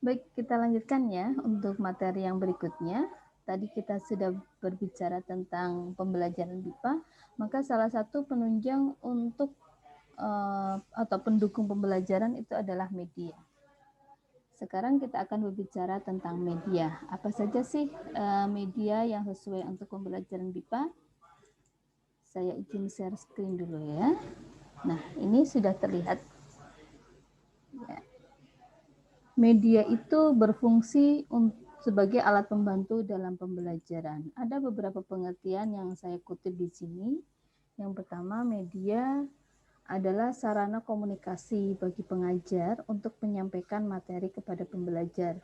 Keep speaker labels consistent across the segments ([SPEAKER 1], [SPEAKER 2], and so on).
[SPEAKER 1] Baik, kita lanjutkan ya untuk materi yang berikutnya. Tadi kita sudah berbicara tentang pembelajaran BIPA, maka salah satu penunjang untuk atau pendukung pembelajaran itu adalah media. Sekarang kita akan berbicara tentang media. Apa saja sih media yang sesuai untuk pembelajaran BIPA? Saya izin share screen dulu ya. Nah, ini sudah terlihat. Ya. Media itu berfungsi sebagai alat pembantu dalam pembelajaran. Ada beberapa pengertian yang saya kutip di sini. Yang pertama, media adalah sarana komunikasi bagi pengajar untuk menyampaikan materi kepada pembelajar.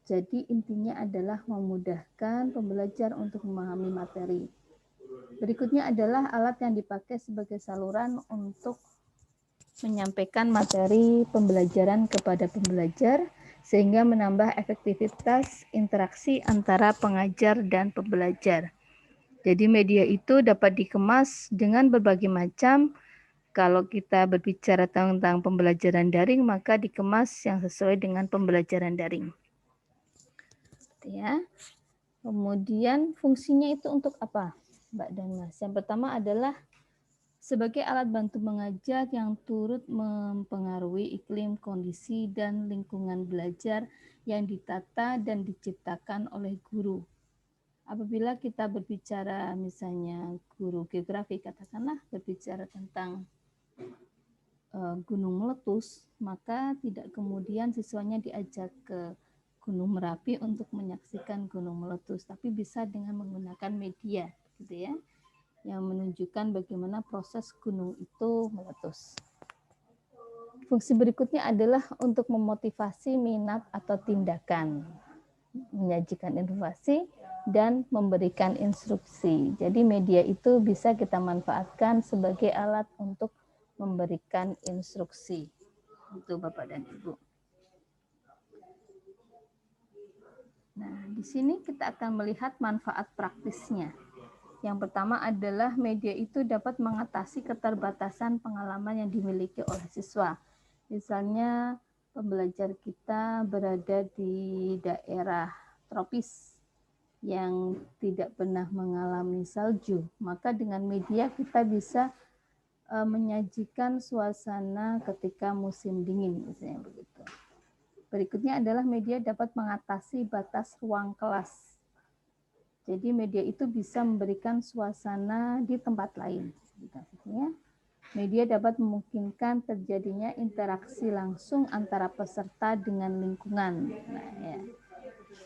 [SPEAKER 1] Jadi intinya adalah memudahkan pembelajar untuk memahami materi. Berikutnya adalah alat yang dipakai sebagai saluran untuk menyampaikan materi pembelajaran kepada pembelajar sehingga menambah efektivitas interaksi antara pengajar dan pembelajar. Jadi media itu dapat dikemas dengan berbagai macam. Kalau kita berbicara tentang pembelajaran daring, maka dikemas yang sesuai dengan pembelajaran daring. Ya. Kemudian fungsinya itu untuk apa, Mbak dan Mas? Yang pertama adalah sebagai alat bantu mengajar yang turut mempengaruhi iklim, kondisi, dan lingkungan belajar yang ditata dan diciptakan oleh guru. Apabila kita berbicara misalnya guru geografi, katakanlah berbicara tentang gunung meletus, maka tidak kemudian siswanya diajak ke Gunung Merapi untuk menyaksikan gunung meletus, tapi bisa dengan menggunakan media, gitu ya, yang menunjukkan bagaimana proses gunung itu meletus. Fungsi berikutnya adalah untuk memotivasi minat atau tindakan, menyajikan informasi, dan memberikan instruksi. Jadi media itu bisa kita manfaatkan sebagai alat untuk memberikan instruksi untuk Bapak dan Ibu. Nah, di sini kita akan melihat manfaat praktisnya. Yang pertama adalah media itu dapat mengatasi keterbatasan pengalaman yang dimiliki oleh siswa. Misalnya pembelajar kita berada di daerah tropis yang tidak pernah mengalami salju, maka dengan media kita bisa menyajikan suasana ketika musim dingin, misalnya begitu. Berikutnya adalah media dapat mengatasi batas ruang kelas. Jadi media itu bisa memberikan suasana di tempat lain. Media dapat memungkinkan terjadinya interaksi langsung antara peserta dengan lingkungan. Nah, ya.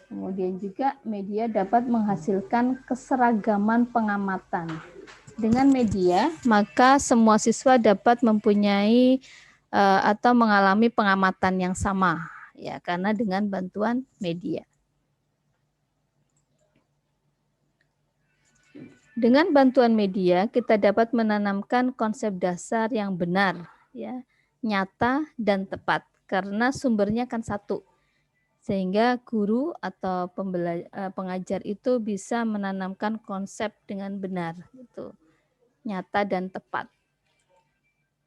[SPEAKER 1] Kemudian juga media dapat menghasilkan keseragaman pengamatan. Dengan media, maka semua siswa dapat mempunyai atau mengalami pengamatan yang sama, ya, karena dengan bantuan media. Dengan bantuan media, kita dapat menanamkan konsep dasar yang benar, ya, nyata dan tepat, karena sumbernya kan satu. Sehingga guru atau pengajar itu bisa menanamkan konsep dengan benar, gitu, nyata dan tepat.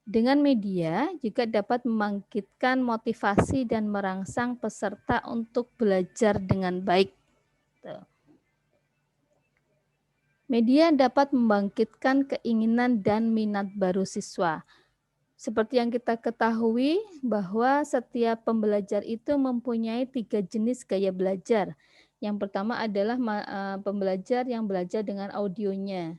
[SPEAKER 1] Dengan media juga dapat membangkitkan motivasi dan merangsang peserta untuk belajar dengan baik. Media dapat membangkitkan keinginan dan minat baru siswa. Seperti yang kita ketahui bahwa setiap pembelajar itu mempunyai 3 jenis gaya belajar. Yang pertama adalah pembelajar yang belajar dengan audionya,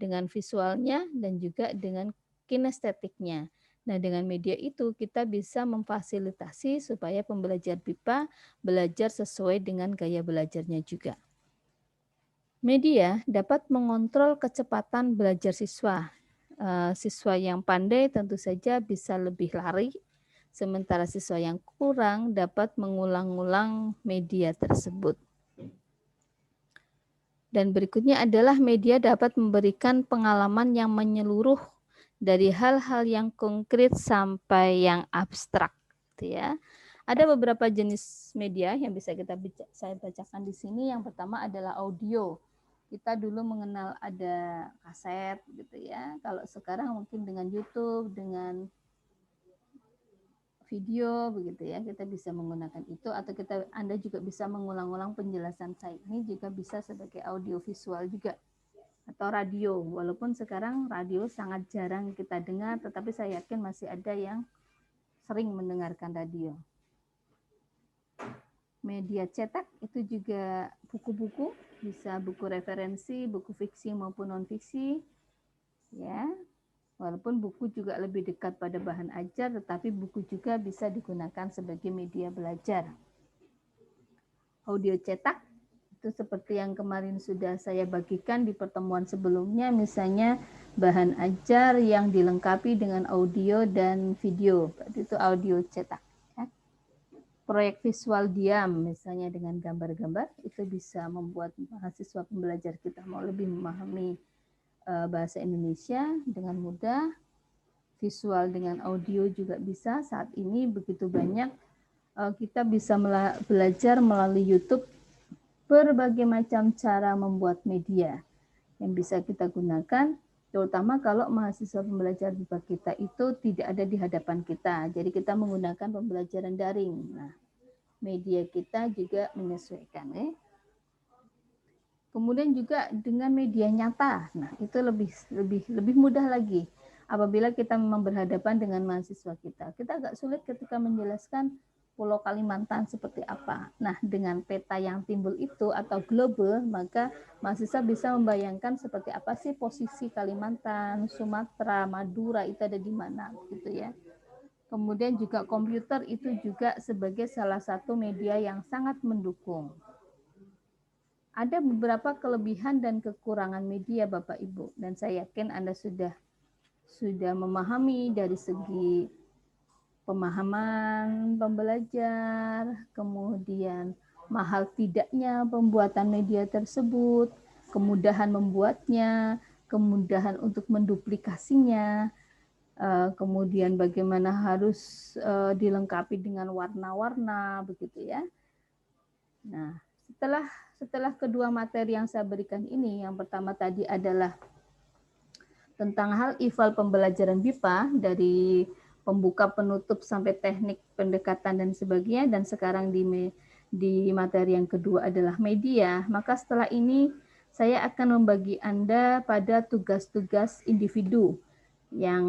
[SPEAKER 1] dengan visualnya, dan juga dengan kinestetiknya. Nah, dengan media itu kita bisa memfasilitasi supaya pembelajar BIPA belajar sesuai dengan gaya belajarnya juga. Media dapat mengontrol kecepatan belajar siswa. Siswa yang pandai tentu saja bisa lebih lari, sementara siswa yang kurang dapat mengulang-ulang media tersebut. Dan berikutnya adalah media dapat memberikan pengalaman yang menyeluruh dari hal-hal yang konkret sampai yang abstrak, ya. Ada beberapa jenis media yang bisa saya bacakan di sini. Yang pertama adalah audio. Kita dulu mengenal ada kaset, gitu ya. Kalau sekarang mungkin dengan YouTube, dengan video begitu ya, kita bisa menggunakan itu, atau Anda juga bisa mengulang-ulang penjelasan saya ini juga bisa sebagai audio visual juga, atau radio. Walaupun sekarang radio sangat jarang kita dengar, tetapi saya yakin masih ada yang sering mendengarkan radio. Media cetak itu juga buku-buku, bisa buku referensi, buku fiksi maupun non-fiksi ya. Walaupun buku juga lebih dekat pada bahan ajar, tetapi buku juga bisa digunakan sebagai media belajar. Audio cetak itu seperti yang kemarin sudah saya bagikan di pertemuan sebelumnya, misalnya bahan ajar yang dilengkapi dengan audio dan video, itu audio cetak. Ya. Proyek visual diam, misalnya dengan gambar-gambar, itu bisa membuat mahasiswa pembelajar kita mau lebih memahami bahasa Indonesia dengan mudah. Visual dengan audio juga bisa. Saat ini begitu banyak kita bisa belajar melalui YouTube berbagai macam cara membuat media yang bisa kita gunakan, terutama kalau mahasiswa pembelajar BIPA kita itu tidak ada di hadapan kita. Jadi kita menggunakan pembelajaran daring. Nah, media kita juga menyesuaikan. Kemudian juga dengan media nyata. Nah, itu lebih mudah lagi. Apabila kita memang berhadapan dengan mahasiswa kita agak sulit ketika menjelaskan Pulau Kalimantan seperti apa. Nah, dengan peta yang timbul itu atau global, maka mahasiswa bisa membayangkan seperti apa sih posisi Kalimantan, Sumatera, Madura itu ada di mana, gitu ya. Kemudian juga komputer itu juga sebagai salah satu media yang sangat mendukung. Ada beberapa kelebihan dan kekurangan media Bapak Ibu, dan saya yakin Anda sudah memahami dari segi pemahaman pembelajar, kemudian mahal tidaknya pembuatan media tersebut, kemudahan membuatnya, kemudahan untuk menduplikasinya, kemudian bagaimana harus dilengkapi dengan warna-warna begitu ya. Nah, setelah kedua materi yang saya berikan ini, yang pertama tadi adalah tentang hal ihwal pembelajaran BIPA dari pembuka, penutup sampai teknik pendekatan dan sebagainya, dan sekarang di materi yang kedua adalah media. Maka setelah ini saya akan membagi Anda pada tugas-tugas individu yang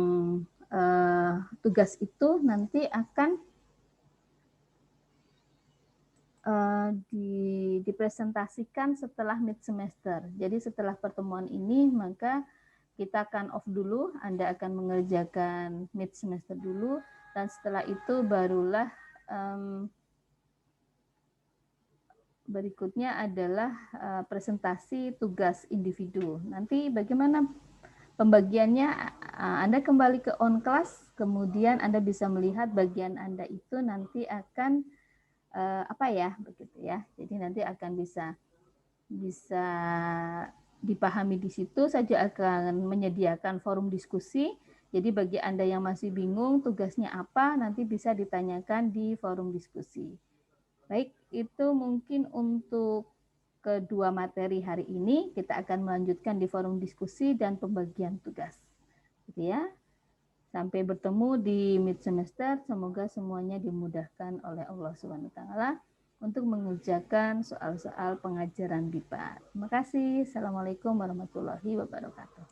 [SPEAKER 1] tugas itu nanti akan dipresentasikan setelah mid semester. Jadi setelah pertemuan ini maka kita akan off dulu, Anda akan mengerjakan mid semester dulu, dan setelah itu barulah berikutnya adalah presentasi tugas individu. Nanti bagaimana pembagiannya, Anda kembali ke on class, kemudian Anda bisa melihat bagian Anda itu nanti akan apa ya begitu ya. Jadi nanti akan bisa dipahami di situ. Saja akan menyediakan forum diskusi. Jadi bagi Anda yang masih bingung tugasnya apa, nanti bisa ditanyakan di forum diskusi. Baik, itu mungkin untuk kedua materi hari ini. Kita akan melanjutkan di forum diskusi dan pembagian tugas. Gitu ya. Sampai bertemu di mid semester, semoga semuanya dimudahkan oleh Allah SWT untuk mengerjakan soal-soal pengajaran BIPA. Terima kasih. Assalamualaikum warahmatullahi wabarakatuh.